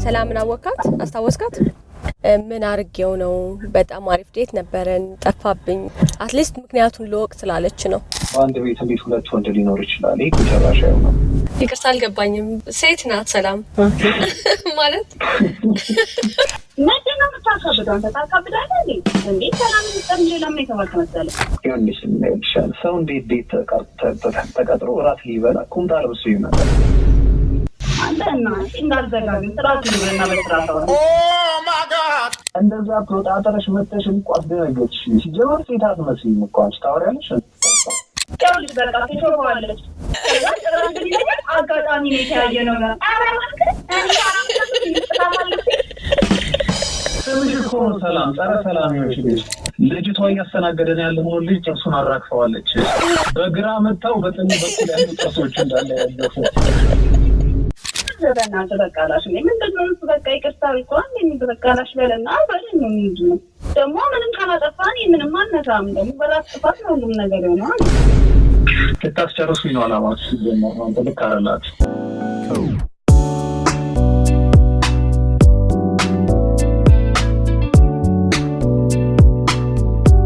ሰላምን አወቃት አስታወስካት ምን አርጌው ነው በጣም አሪፍ ዴት ነበረን ጠፋብኝ አትሊስት ምክንያቱን ለወቅ ስላለች ነው አንድ ቤት እንዴት ሁለት ወንድ ሊኖር ይችላል ይተራሻው ነው ይቅርታ አልገባኝም ሴት ናት ሰላም ማለት ማደና ተታከብዳን ተታከብዳለህ እንዴ ሰላም እንጠምጀ ለምን የተባከመሰለ ይሁንሽ ነው ሰው እንዴት ዴት ተቀጥሮ ራት ሊበላ ኩንታር ብሱ ይመጣል አንተና እንዳልዘጋግን ስራቱ ይበልና በስራታው ኦ ማይ ጋድ እንደዛ ፕሮጣተረሽ መተሽ እንኳን ደረገች ሲጀመር ሴታት መስል እንኳን ታወሪያለሽ ከውልሽ በቃ ተሾፈዋለች አጋጣሚ ነው ያየነው ነው ሰላም ጸረ ሰላሚዎች ልጅቷ እያስተናገደን ያለነው ልጅ እርሱን አራክፈዋለች በግራ መጣው በጥኒ በኩል ያሉ ጥርሶች እንዳለ ያለፈ ዘበና ተበቃላሽ ምንድነው በቃ ይቅርታው እንኳን የሚበቃላሽ በለና በለኝ ነው ደግሞ ምንም ካላጠፋን ምንም ማነታም ደግሞ በራስ ጥፋት ነው ሁሉም ነገር ነው ልታስጨርሱኝ ነው አላማችሁ ደግሞ አንተ ልካረላት